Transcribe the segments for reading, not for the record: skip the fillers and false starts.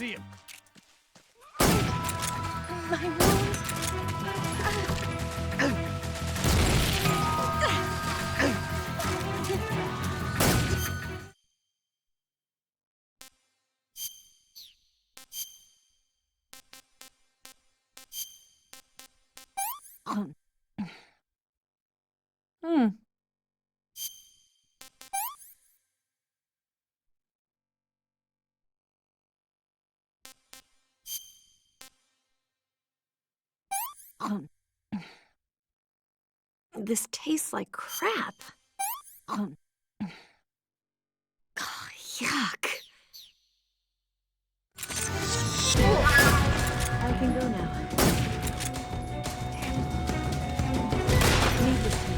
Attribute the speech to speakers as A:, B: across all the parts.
A: see him.
B: My wounds. This tastes like crap. Oh, yuck. I can go now. Leave this to me.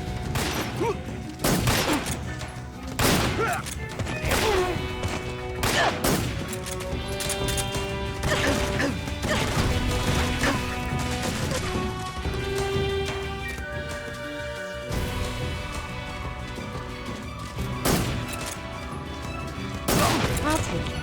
B: I'll take it.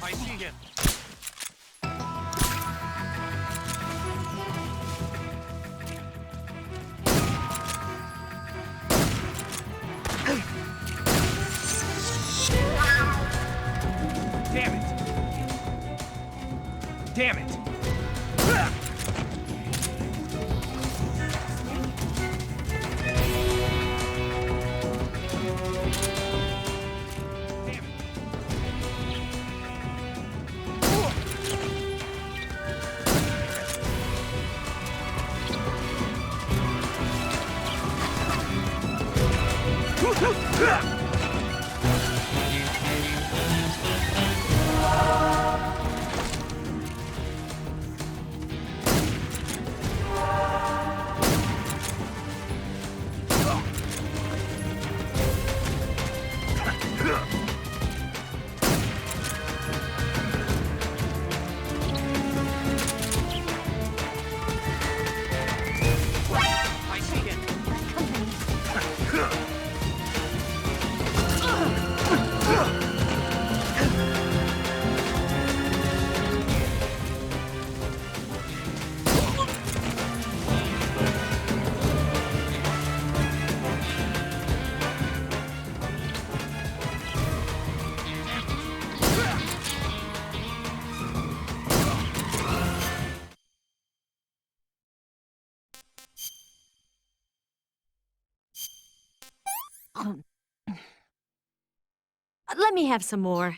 A: I see him. Damn it! Damn it!
B: Let me have some more.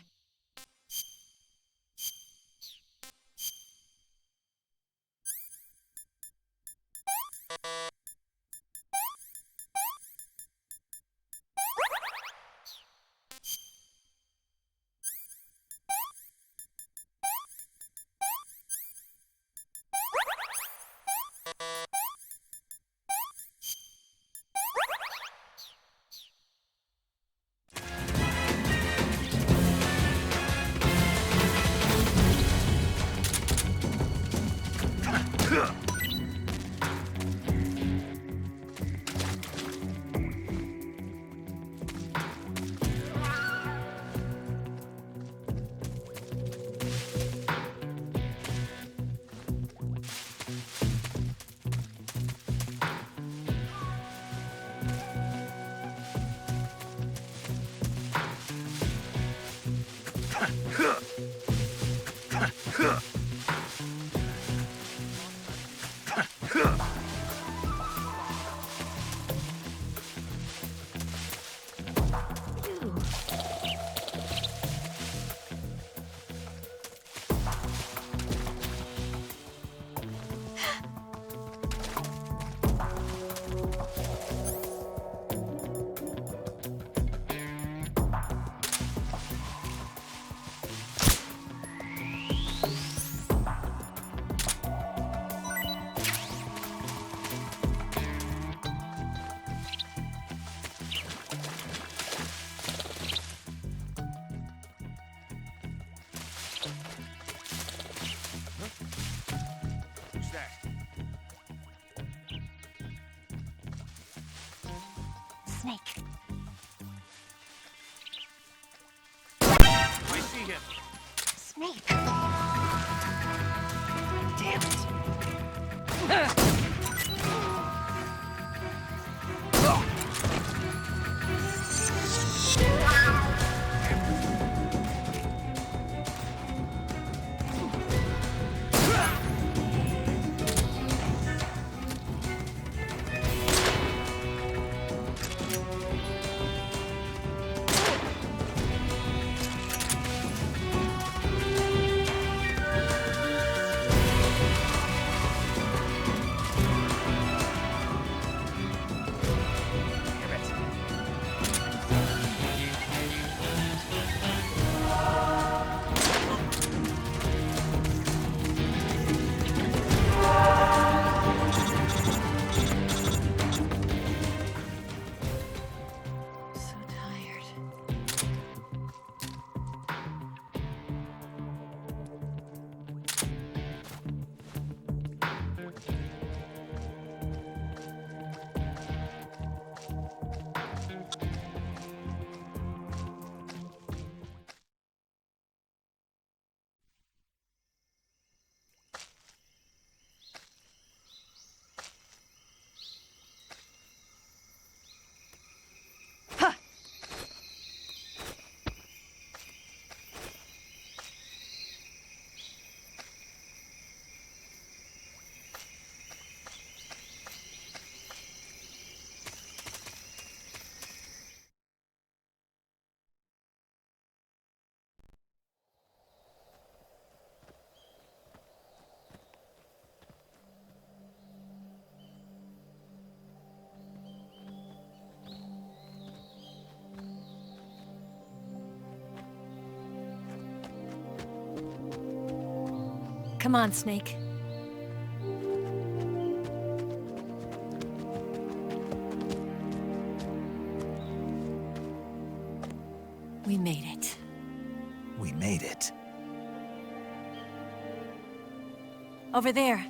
B: Snake.
A: I see him.
B: Snake. Damn it. Come on, Snake. We made it.
C: We made it.
B: Over there.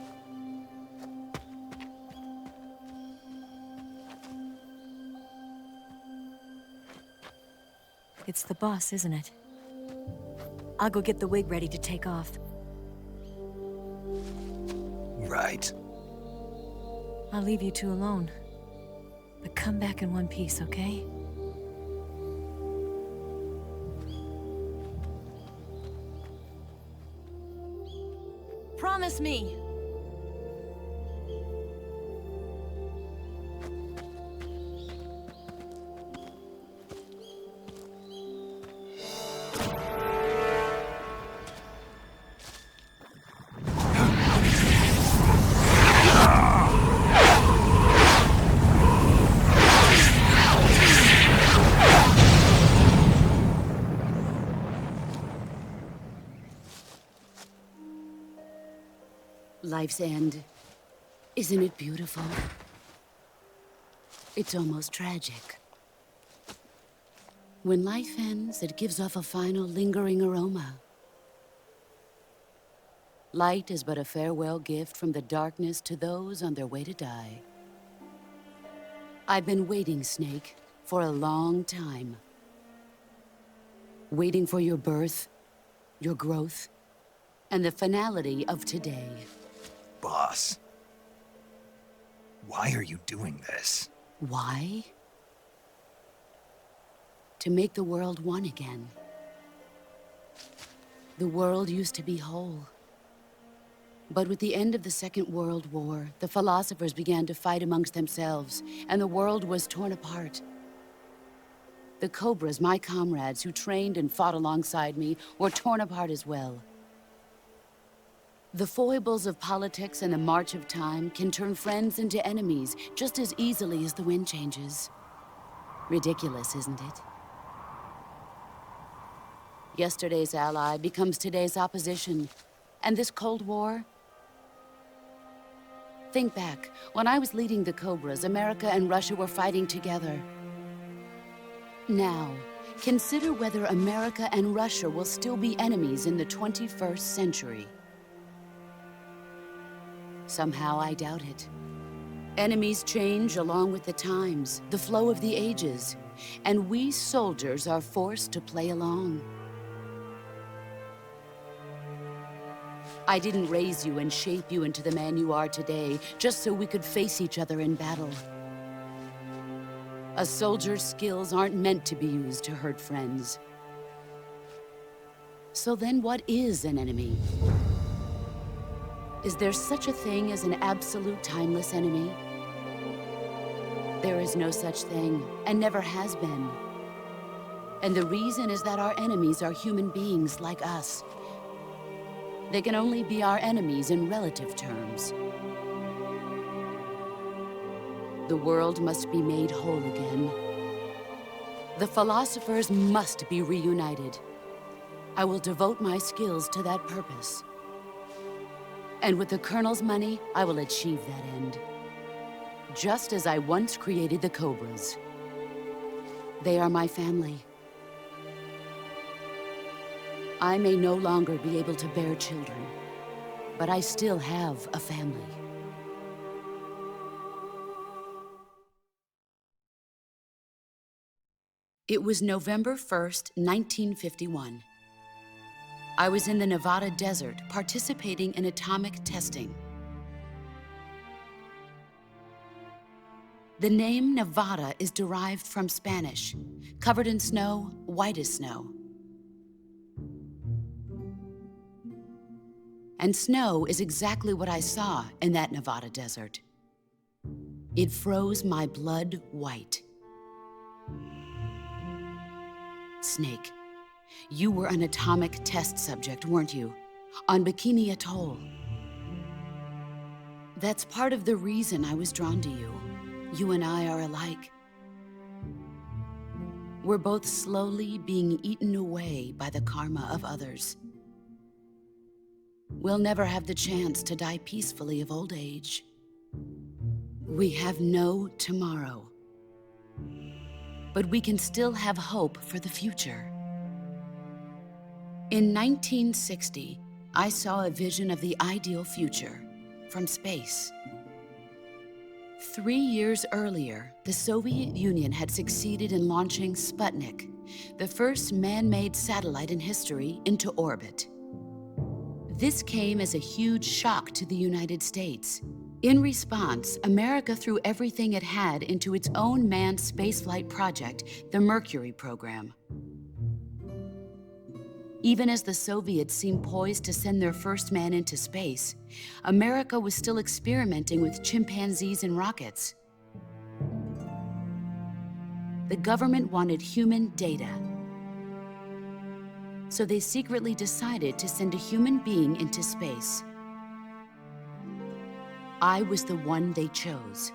B: It's the boss, isn't it? I'll go get the wig ready to take off.
C: Right.
B: I'll leave you two alone. But come back in one piece, okay? Promise me!
D: Life's end. Isn't it beautiful? It's almost tragic. When life ends, it gives off a final lingering aroma. Light is but a farewell gift from the darkness to those on their way to die. I've been waiting, Snake, for a long time. Waiting for your birth, your growth, and the finality of today.
C: Boss. Why are you doing this?
D: Why? To make the world one again. The world used to be whole. But with the end of the Second World War, the philosophers began to fight amongst themselves, and the world was torn apart. The Cobras, my comrades who trained and fought alongside me, were torn apart as well. The foibles of politics and the march of time can turn friends into enemies just as easily as the wind changes. Ridiculous, isn't it? Yesterday's ally becomes today's opposition. And this Cold War? Think back. When I was leading the Cobras, America and Russia were fighting together. Now, consider whether America and Russia will still be enemies in the 21st century. Somehow I doubt it. Enemies change along with the times, the flow of the ages, and we soldiers are forced to play along. I didn't raise you and shape you into the man you are today just so we could face each other in battle. A soldier's skills aren't meant to be used to hurt friends. So then what is an enemy? Is there such a thing as an absolute timeless enemy? There is no such thing, and never has been. And the reason is that our enemies are human beings like us. They can only be our enemies in relative terms. The world must be made whole again. The philosophers must be reunited. I will devote my skills to that purpose. And with the Colonel's money, I will achieve that end. Just as I once created the Cobras. They are my family. I may no longer be able to bear children, but I still have a family. It was November 1st, 1951. I was in the Nevada desert participating in atomic testing. The name Nevada is derived from Spanish, covered in snow, white as snow. And snow is exactly what I saw in that Nevada desert. It froze my blood white. Snake, you were an atomic test subject, weren't you? On Bikini Atoll. That's part of the reason I was drawn to you. You and I are alike. We're both slowly being eaten away by the karma of others. We'll never have the chance to die peacefully of old age. We have no tomorrow. But we can still have hope for the future. In 1960, I saw a vision of the ideal future from space. 3 years earlier, the Soviet Union had succeeded in launching Sputnik, the first man-made satellite in history, into orbit. This came as a huge shock to the United States. In response, America threw everything it had into its own manned spaceflight project, the Mercury program. Even as the Soviets seemed poised to send their first man into space, America was still experimenting with chimpanzees and rockets. The government wanted human data. So they secretly decided to send a human being into space. I was the one they chose.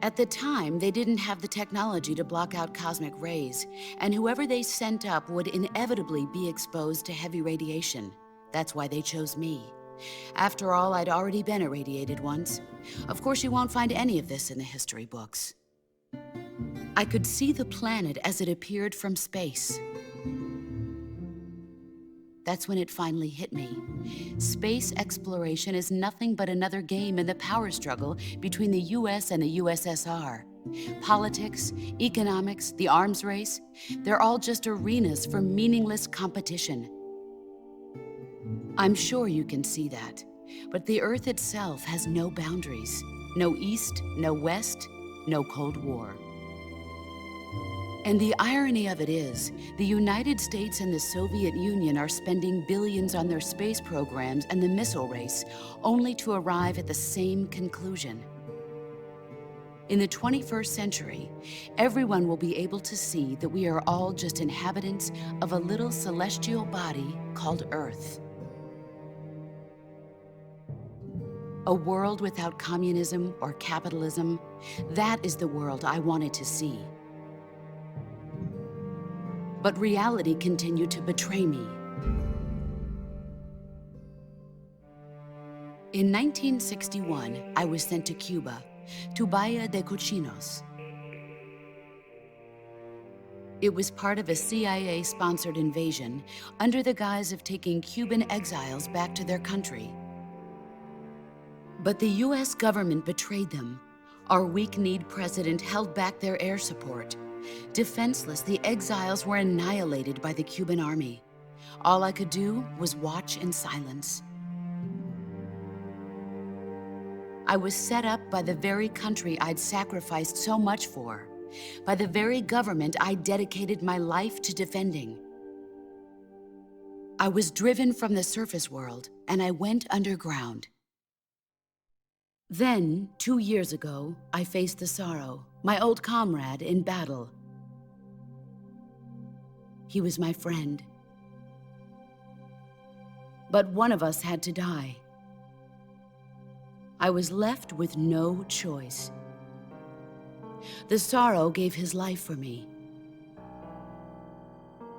D: At the time, they didn't have the technology to block out cosmic rays, and whoever they sent up would inevitably be exposed to heavy radiation. That's why they chose me. After all, I'd already been irradiated once. Of course, you won't find any of this in the history books. I could see the planet as it appeared from space. That's when it finally hit me. Space exploration is nothing but another game in the power struggle between the US and the USSR. Politics, economics, the arms race, they're all just arenas for meaningless competition. I'm sure you can see that, but the Earth itself has no boundaries. No East, no West, no Cold War. And the irony of it is, the United States and the Soviet Union are spending billions on their space programs and the missile race, only to arrive at the same conclusion. In the 21st century, everyone will be able to see that we are all just inhabitants of a little celestial body called Earth. A world without communism or capitalism, that is the world I wanted to see. But reality continued to betray me. In 1961, I was sent to Cuba, to Bahia de Cochinos. It was part of a CIA-sponsored invasion under the guise of taking Cuban exiles back to their country. But the US government betrayed them. Our weak-kneed president held back their air support. Defenseless, the exiles were annihilated by the Cuban army. All I could do was watch in silence. I was set up by the very country I'd sacrificed so much for, by the very government I dedicated my life to defending. I was driven from the surface world, and I went underground. Then, 2 years ago, I faced the sorrow, my old comrade in battle. He was my friend. But one of us had to die. I was left with no choice. The sorrow gave his life for me.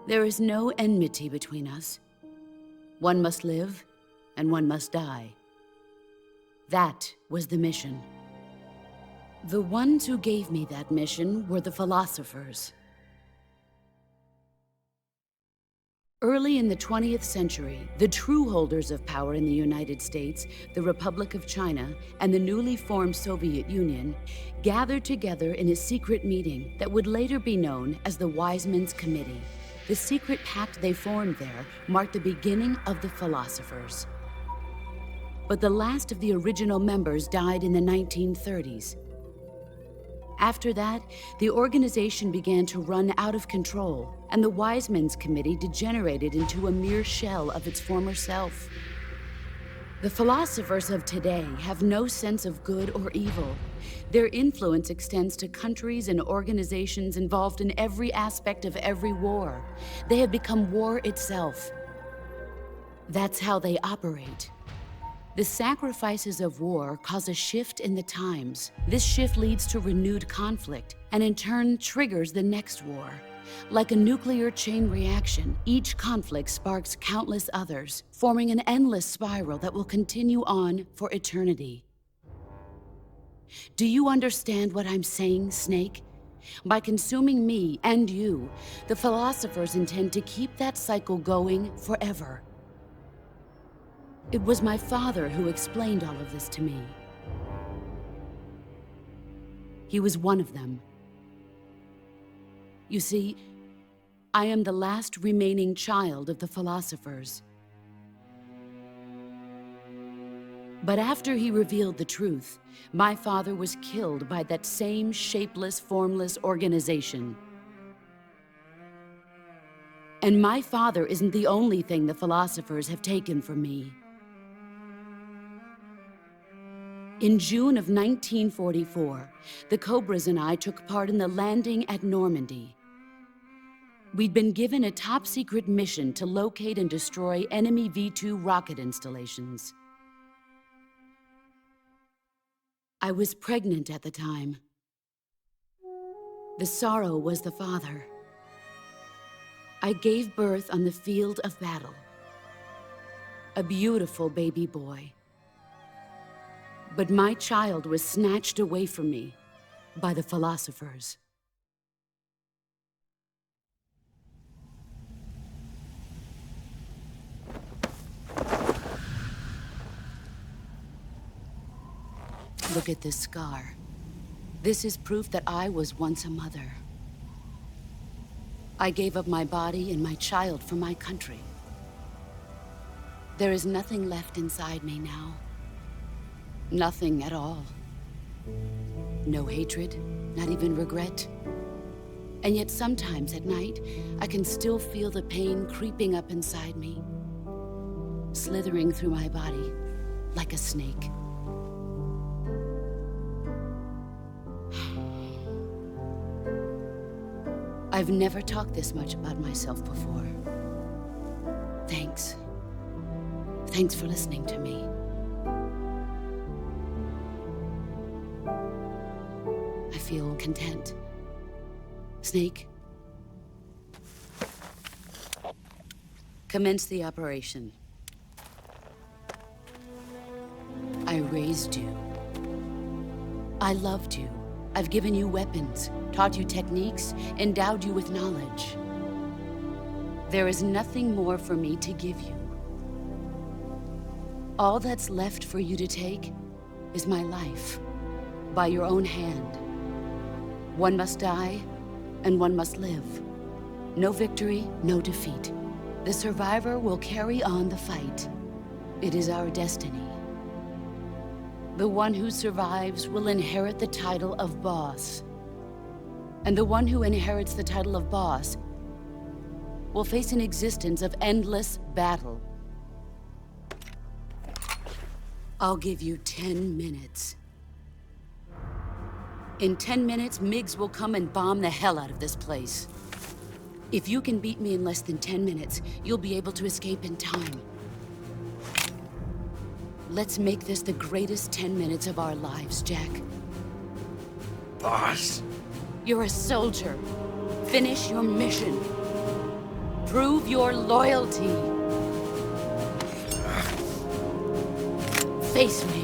D: There is no enmity between us. One must live, and one must die. That was the mission. The ones who gave me that mission were the philosophers. Early in the 20th century, the true holders of power in the United States, the Republic of China, and the newly formed Soviet Union gathered together in a secret meeting that would later be known as the Wise Men's Committee. The secret pact they formed there marked the beginning of the philosophers. But the last of the original members died in the 1930s. After that, the organization began to run out of control, and the Wise Men's Committee degenerated into a mere shell of its former self. The philosophers of today have no sense of good or evil. Their influence extends to countries and organizations involved in every aspect of every war. They have become war itself. That's how they operate. The sacrifices of war cause a shift in the times. This shift leads to renewed conflict, and in turn triggers the next war. Like a nuclear chain reaction, each conflict sparks countless others, forming an endless spiral that will continue on for eternity. Do you understand what I'm saying, Snake? By consuming me and you, the philosophers intend to keep that cycle going forever. It was my father who explained all of this to me. He was one of them. You see, I am the last remaining child of the philosophers. But after he revealed the truth, my father was killed by that same shapeless, formless organization. And my father isn't the only thing the philosophers have taken from me. In June of 1944, the Cobras and I took part in the landing at Normandy. We'd been given a top-secret mission to locate and destroy enemy V-2 rocket installations. I was pregnant at the time. The sorrow was the father. I gave birth on the field of battle. A beautiful baby boy. But my child was snatched away from me by the philosophers. Look at this scar. This is proof that I was once a mother. I gave up my body and my child for my country. There is nothing left inside me now. Nothing at all. No hatred, not even regret. And yet sometimes at night, I can still feel the pain creeping up inside me, slithering through my body like a snake. I've never talked this much about myself before. Thanks. Thanks for listening to me. I feel content. Snake, commence the operation. I raised you. I loved you. I've given you weapons, taught you techniques, endowed you with knowledge. There is nothing more for me to give you. All that's left for you to take is my life, by your own hand. One must die, and one must live. No victory, no defeat. The survivor will carry on the fight. It is our destiny. The one who survives will inherit the title of boss. And the one who inherits the title of boss will face an existence of endless battle. I'll give you 10 minutes. In 10 minutes, MiGs will come and bomb the hell out of this place. If you can beat me in less than 10 minutes, you'll be able to escape in time. Let's make this the greatest 10 minutes of our lives, Jack.
C: Boss?
D: You're a soldier. Finish your mission. Prove your loyalty. Face me.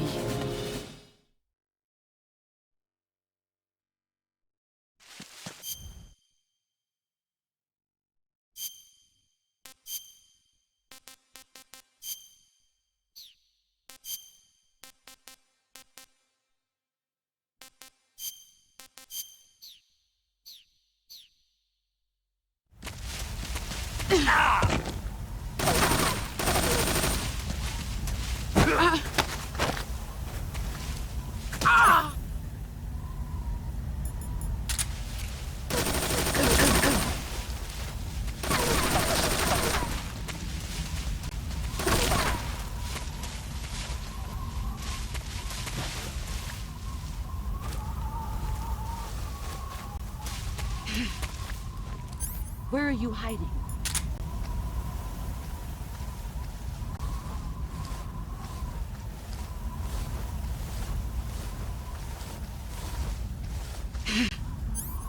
D: Where are you hiding?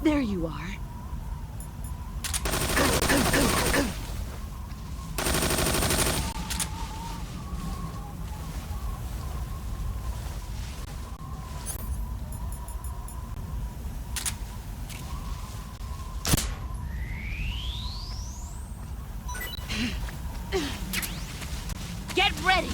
D: There you are. Get ready!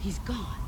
D: He's gone.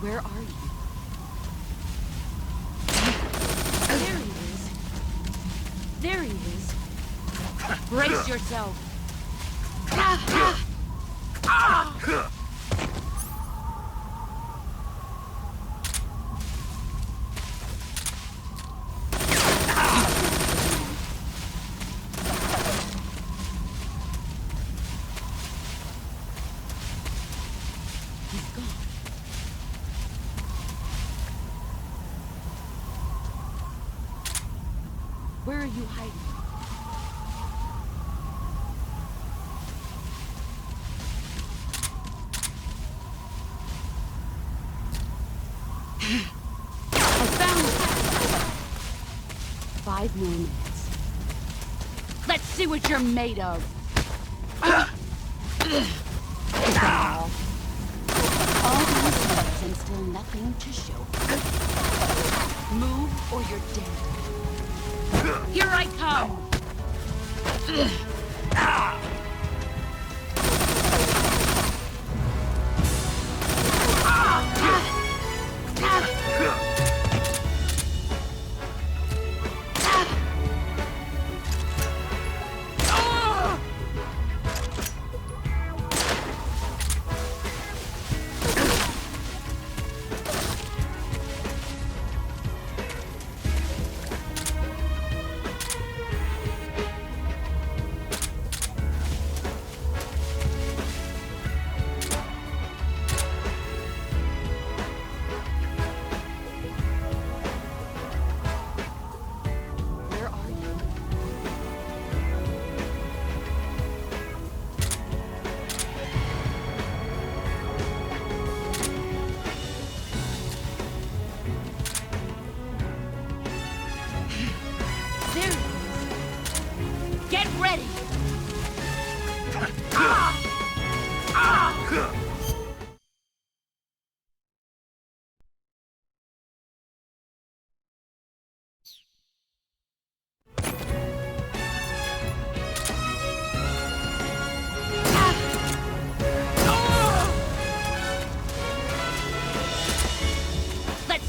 D: Where are you? There he is. There he is. Brace yourself. Where are you hiding? I found it! 5 more minutes. Let's see what you're made of. All these years and still nothing to show. Move or you're dead. Here I come!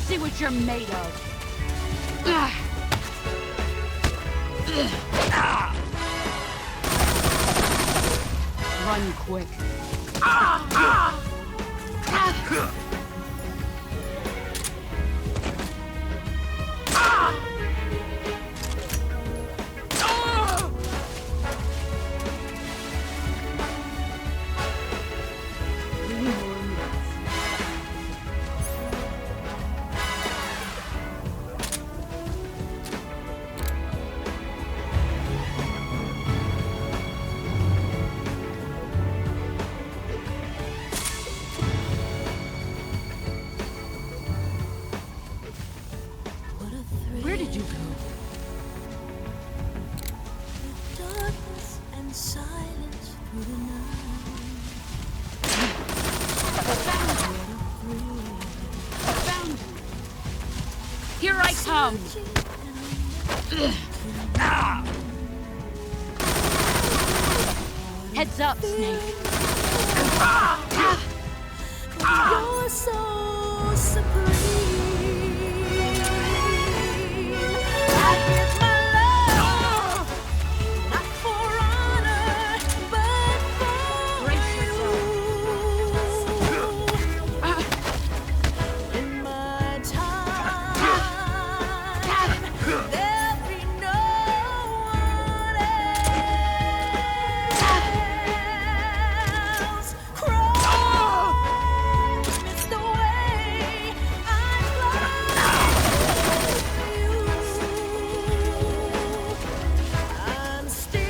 D: See what you're made of. Run quick. Where did you go?
A: Darkness and silence through the night.
D: I found you. Here I come. Heads up, Snake.
A: You're so supreme. I give my love, not for honor, but for
D: Brace
A: you. In my time, there'll be no one else. It's the way I fly you. I'm still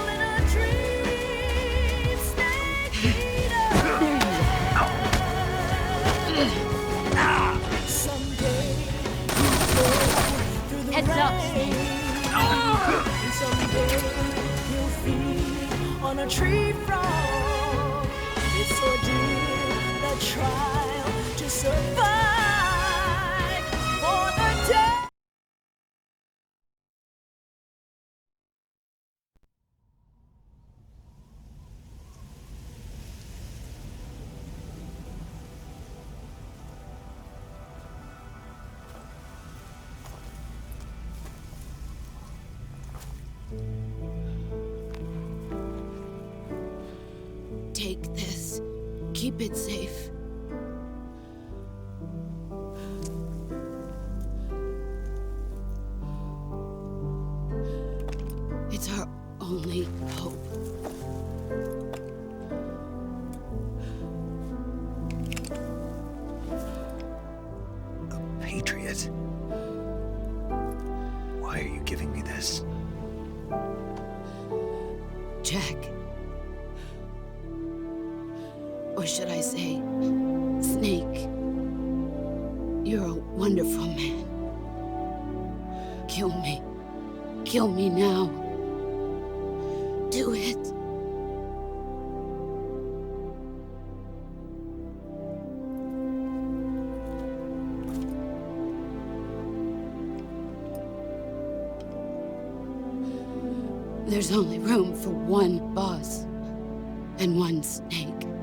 A: in a dream, snake eater. Someday you go through the
D: Heads up,
A: rain. And someday you'll feed on a tree frog. It's ordeal, the trial to survive for the day.
D: keep it safe. It's our only hope.
C: A patriot? Why are you giving me this?
D: Jack. Or should I say, Snake. You're a wonderful man. Kill me. Kill me now. Do it. There's only room for one boss and one snake.